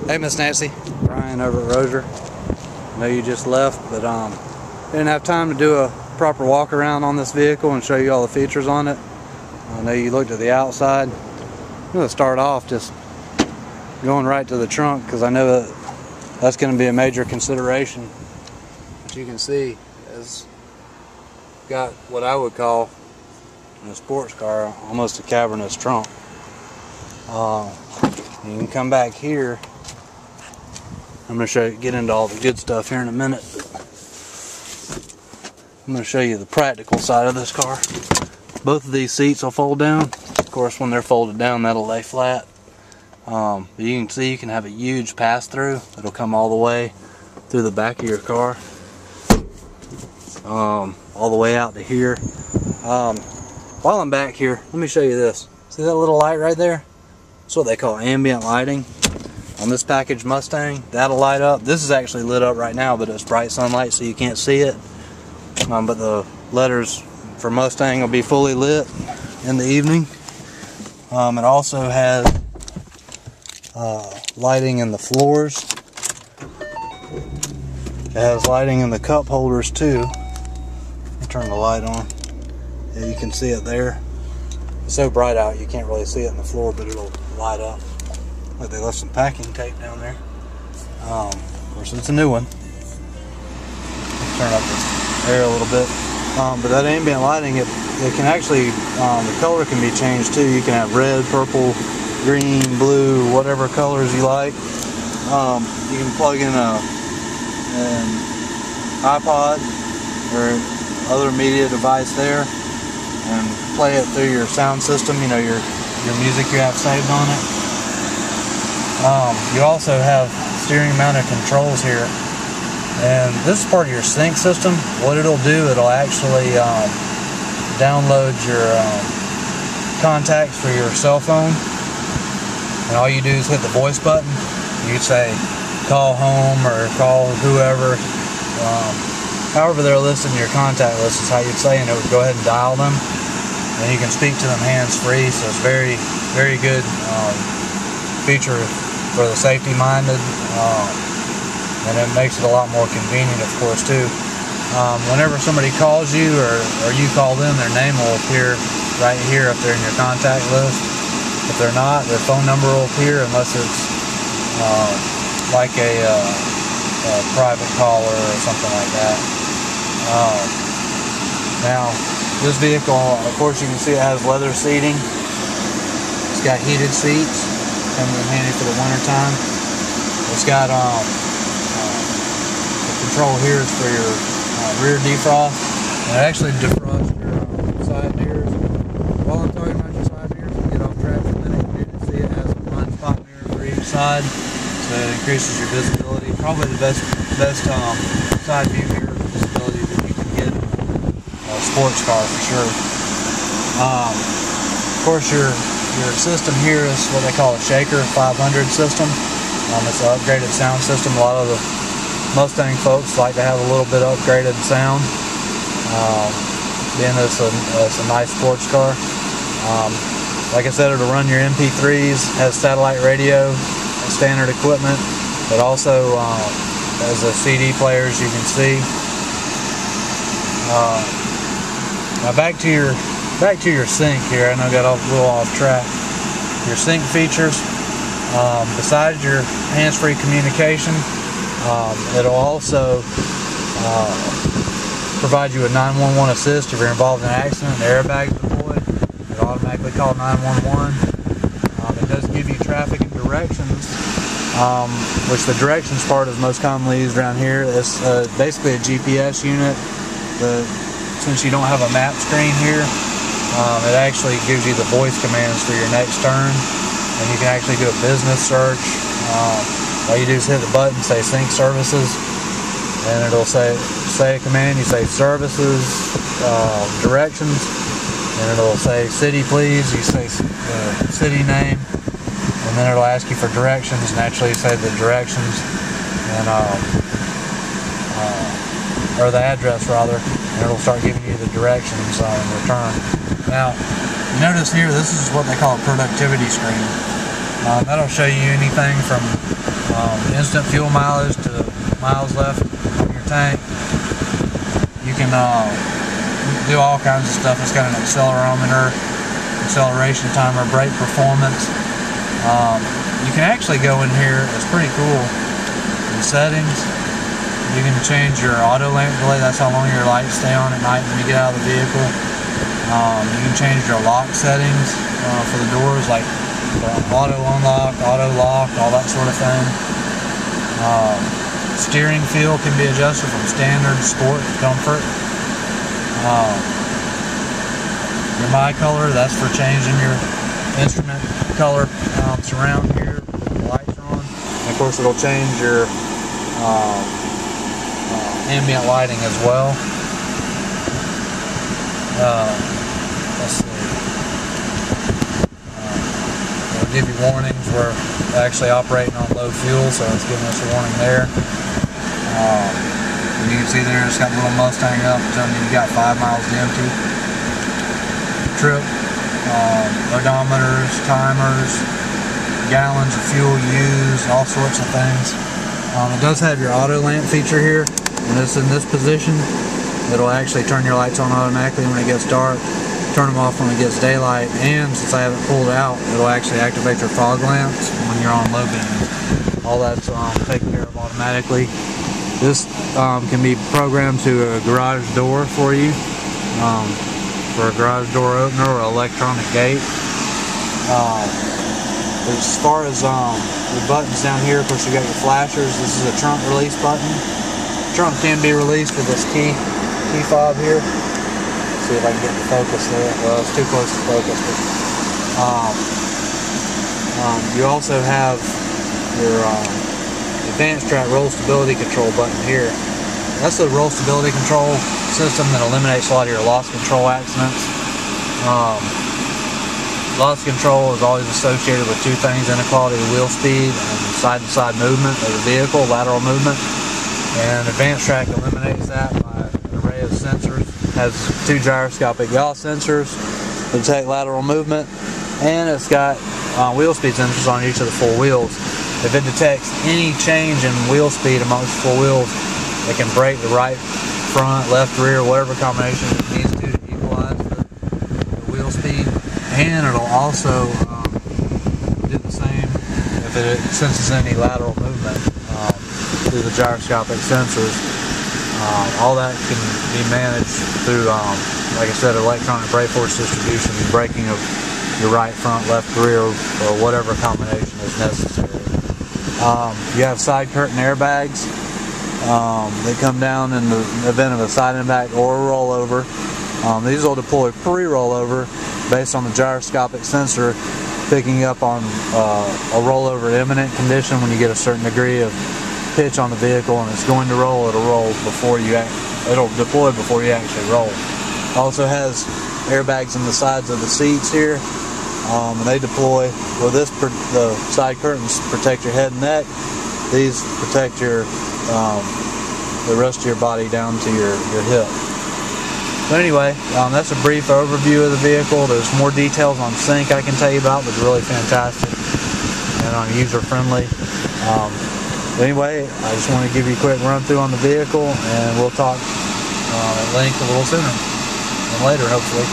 Hey, Miss Nancy. Brian over at Rozier. I know you just left, but didn't have time to do a proper walk around on this vehicle and show you all the features on it. I know you looked at the outside. I'm going to start off just going right to the trunk because I know that's going to be a major consideration. But you can see it's got what I would call in a sports car almost a cavernous trunk. You can come back here. I'm going to show you, get into all the good stuff here in a minute. I'm going to show you the practical side of this car. Both of these seats will fold down. Of course, when they're folded down, that'll lay flat. But you can see you can have a huge pass-through. It'll come all the way through the back of your car, all the way out to here. While I'm back here, let me show you this. See that little light right there? That's what they call ambient lighting. On this package Mustang, that'll light up. This is actually lit up right now, but it's bright sunlight, so you can't see it. But the letters for Mustang will be fully lit in the evening. It also has lighting in the floors. It has lighting in the cup holders too. Let me turn the light on. Yeah, you can see it there. It's so bright out you can't really see it in the floor, but it'll light up. Like they left some packing tape down there. Of course, it's a new one. Turn up the air a little bit. But that ambient lighting, it can actually, the color can be changed too. You can have red, purple, green, blue, whatever colors you like. You can plug in an iPod or other media device there and play it through your sound system, you know, your music you have saved on it. You also have steering mounted controls here, and this is part of your sync system. What it'll do, it'll actually download your contacts for your cell phone, and all you do is hit the voice button. You say call home or call whoever, however they're listed in your contact list is how you'd say, and it would go ahead and dial them, and you can speak to them hands-free. So it's very, very good feature for the safety minded, and it makes it a lot more convenient, of course, too. Whenever somebody calls you or you call them, their name will appear right here if they're in your contact list. If they're not, their phone number will appear unless it's like a private caller or something like that. Now, this vehicle, of course, you can see it has leather seating. It's got heated seats. Comes in handy for the winter time. It's got the control here is for your rear defrost, and it actually defrosts your side mirrors. While I'm talking about your side mirrors, we'll get off track for a minute. You can see it has a blind spot mirror for each side, so it increases your visibility. Probably the best side view mirror visibility that you can get in a sports car for sure. Of course, your system here is what they call a Shaker 500 system. It's an upgraded sound system. A lot of the Mustang folks like to have a little bit upgraded sound, being it's a nice sports car. Like I said, it'll run your MP3s, has satellite radio, standard equipment, but also has a CD player, as you can see. Now back to your sync here. I know I got a little off track. Your sync features, besides your hands-free communication, it'll also provide you a 911 assist if you're involved in an accident, the airbag's deployed. It'll automatically call 911. It does give you traffic and directions, which the directions part is most commonly used around here. It's basically a GPS unit. Since you don't have a map screen here, it actually gives you the voice commands for your next turn, and you can actually do a business search. All you do is hit the button, say sync services, and it'll say a command. You say services, directions, and it'll say city please. You say city name, and then it'll ask you for directions. Naturally, you say the directions, and or the address rather, and it'll start giving you the directions in return. Now, you notice here, this is what they call a productivity screen. That'll show you anything from instant fuel mileage to miles left on your tank. You can do all kinds of stuff. It's got an accelerometer, acceleration timer, brake performance. You can actually go in here, it's pretty cool, in settings. You can change your auto lamp delay, that's how long your lights stay on at night when you get out of the vehicle. You can change your lock settings for the doors, like auto unlock, auto lock, all that sort of thing. Steering feel can be adjusted from standard, sport, to comfort. Your My Color, that's for changing your instrument color surround here. The lights are on. And of course, it'll change your ambient lighting as well. Let's see. It'll give you warnings. We're actually operating on low fuel, so it's giving us a warning there. You can see there it's got a little Mustang up telling you got 5 miles to empty. Trip, odometers, timers, gallons of fuel used, all sorts of things. It does have your auto lamp feature here. When it's in this position, it'll actually turn your lights on automatically when it gets dark, turn them off when it gets daylight, and since I haven't pulled it out, it'll actually activate your fog lamps when you're on low beams. All that's taken care of automatically. This can be programmed to a garage door for you, for a garage door opener or electronic gate. As far as the buttons down here, of course you got your flashers. This is a trunk release button. Trunk can be released with this key fob here. Let's see if I can get the focus there. Well, it's too close to focus. But, you also have your advanced track roll stability control button here. That's the roll stability control system that eliminates a lot of your loss control accidents. Loss control is always associated with two things: inequality of wheel speed and side-to-side movement of the vehicle, lateral movement. And advanced track eliminates that by an array of sensors. It has 2 gyroscopic yaw sensors to detect lateral movement, and it's got wheel speed sensors on each of the 4 wheels. If it detects any change in wheel speed amongst 4 wheels, it can brake the right, front, left, rear, whatever combination it needs to equalize the wheel speed. And it'll also do the same if it senses any lateral movement through the gyroscopic sensors. All that can be managed through, like I said, electronic brake force distribution, braking of your right, front, left, rear, or whatever combination is necessary. You have side curtain airbags. They come down in the event of a side impact or a rollover. These will deploy pre-rollover based on the gyroscopic sensor picking up on a rollover imminent condition. When you get a certain degree of pitch on the vehicle and it's going to roll, it'll roll before you it'll deploy before you actually roll. Also has airbags in the sides of the seats here. And they deploy, well, the side curtains protect your head and neck. These protect your the rest of your body down to your hip. But anyway, that's a brief overview of the vehicle. There's more details on sync I can tell you about, but it's really fantastic and user friendly. But anyway, I just want to give you a quick run through on the vehicle, and we'll talk at length a little sooner and later, hopefully.